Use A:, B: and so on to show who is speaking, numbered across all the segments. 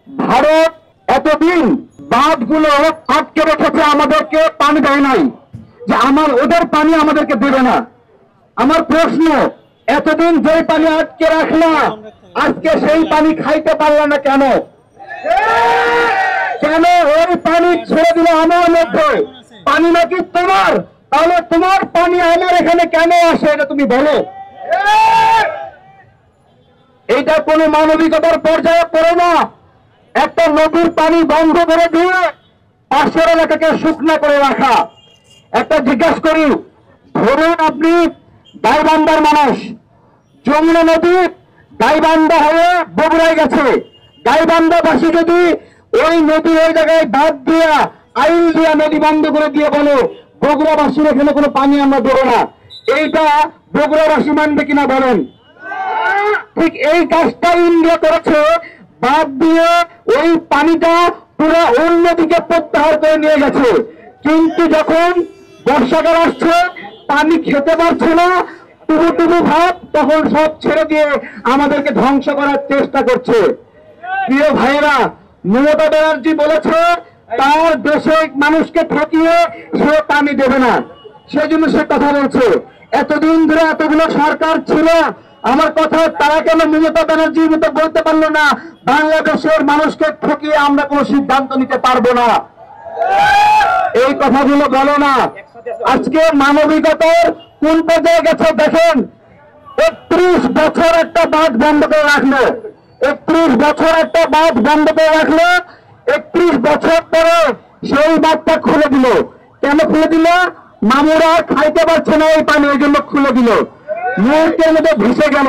A: ভারত এতদিন বাঁধগুলো আটকে রেখেছে, আমাদেরকে পানি দেয় নাই, যে ওদের পানি আমাদেরকে দেবে না। আমার প্রশ্ন, এতদিন যে পানি আটকে রাখলা, আজকে সেই পানি খাইতে পারলা না কেন? কেন ওই পানি ছেড়ে দিল আমার মধ্যে? পানি নাকি তোমার, তাহলে তোমার পানি আমার এখানে কেন আসে এটা তুমি বলো। এইটা কোনো মানবিকতার পর্যায়ে পড়ে না। একটা নদীর পানি বন্ধ করে দিয়ে পাশের এলাকাকে শুকনা করে রাখা। একটা জিজ্ঞাসা করি, ধরুন আপনি গাইবান্ধার মানুষ, যমুনা নদী গাইবান্ধা হয়ে বগুড়ায় গেছে, গাইবান্ধাবাসী যদি ওই নদী ওই জায়গায় বাদ দিয়া আইন দিয়া নদী বন্ধ করে দিয়ে বলো বগুড়াবাসীর এখানে কোনো পানি আমরা দেবো না, এইটা বগুড়াবাসী মানবে কিনা বলেন? ঠিক এই কাজটা ইন্ডিয়া করেছে, বাদ দিয়ে ওই পানিটা পুরো অন্যদিকে প্রত্যাহার করে নিয়ে গেছে। কিন্তু যখন বর্ষাকাল আসছে, পানি খেতে পারছে না, টুবু টুবু ভাব, তখন সব ছেড়ে দিয়ে আমাদেরকে ধ্বংস করার চেষ্টা করছে। প্রিয় ভাইয়েরা, মমতা ব্যানার্জি বলেছে তার দেশে মানুষকে ঠকিয়ে সে পানি দেবে না, সেজন্য সে কথা বলছে। এতদিন ধরে এতগুলো সরকার ছিল, আমার কথা তারা কেন মমতা ব্যানার্জির মতো বলতে পারলো না বাংলাদেশের মানুষকে ঠকিয়ে আমরা কোনো সিদ্ধান্ত নিতে পারবো না? এই কথাগুলো বলো না। আজকে মানবিকতার কোন পর্যায়ে গেছে দেখেন। 31 বছর একটা বাঁধ বন্ধ করে রাখলো, 31 বছর একটা বাঁধ বন্ধ করে রাখলো, 31 বছর পরে সেই বাঁধটা খুলে দিল। কেন খুলে দিল? মামুরা খাইতে পারছে না এই পানি, ওই জন্য খুলে দিল, মুহূর্তের মধ্যে ভেসে গেল।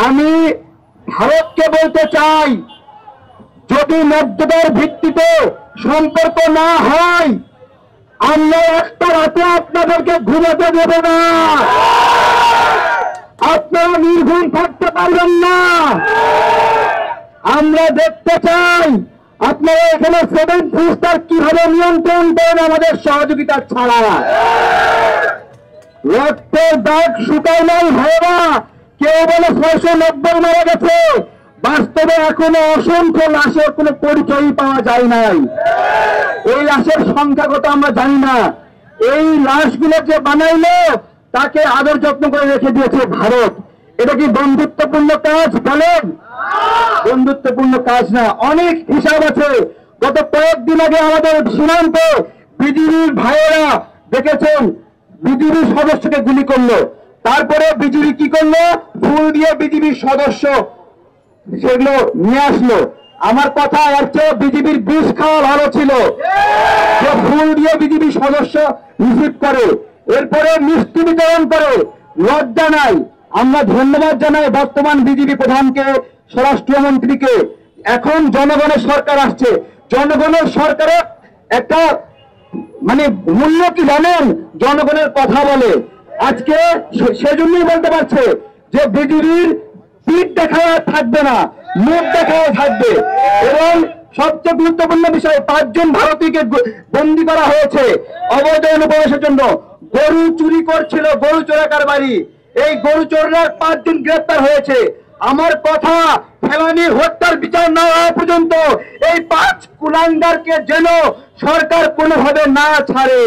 A: আমি ভারতকে বলতে চাই, যদি ন্যায্যতার ভিত্তিতে সম্পর্ক না হয়, আমরা একটা রাতে আপনাদেরকে ঘুমাতে দেব না, আপনারা নির্ঘুম থাকতে পারবেন না। আমরা দেখতে চাই আপনারা এখানে 7 স্টার কিভাবে নিয়ন্ত্রণ করেন আমাদের সহযোগিতা ছাড়া। রক্তের দাগ শুকায় নাই ভাইরা, কেউ বলে 690 মারা গেছে, বাস্তবে এখনো অসংখ্য লাশের কোনো পরিচয়ই পাওয়া যায় নাই। এই লাশের সংখ্যা কত আমরা জানি না। এই লাশগুলো যে বানাইলো তাকে আদর যত্ন করে রেখে দিয়েছে ভারত। এটা কি বন্ধুত্বপূর্ণ কাজ বলেন? বন্ধুত্বপূর্ণ কাজ না। অনেক হিসাব আছে। গত কয়েকদিন আগে আমাদের সীমান্তে বিজিবির ভাইয়েরা দেখেছেন, বিজিবির সদস্যকে গুলি করলো, তারপরে বিজিবি কি করলো, ফুল দিয়ে বিজিবির সদস্য সেগুলো নিয়ে আসলো। আমার কথা, এর চেয়ে বিজিবির বিষ খাওয়া ভালো ছিল, যে ফুল দিয়ে বিজিবি সদস্য রিসিভ করে, এরপরে মিষ্টি বিতরণ করে। লজ্জা নাই। আমরা ধন্যবাদ জানাই বর্তমান বিজিবি প্রধানকে, স্বরাষ্ট্রমন্ত্রীকে। এখন জনগণের সরকার আসছে, জনগণের সরকারের একটা মানে মূল্য কি জানেন? জনগণের কথা বলে। আজকে সেজন্যই বলতে পারছে যে বিজিবির পিঠ দেখা থাকবে না, মুখ দেখা থাকবে। এবং সবচেয়ে গুরুত্বপূর্ণ বিষয়, 5 জন ভারতীয়কে বন্দী করা হয়েছে অবৈধ অনুপ্রবেশের জন্য। গরু চুরি করছিল, গরু চোরাকার বাড়ি, এই গরু চোররা 5 জন গ্রেপ্তার হয়েছে। আমার কথা, ফেলানি হত্যার বিচার না হওয়া পর্যন্ত এই 5 কুলাঙ্গারকে যেন সরকার কোনোভাবে না ছাড়ে।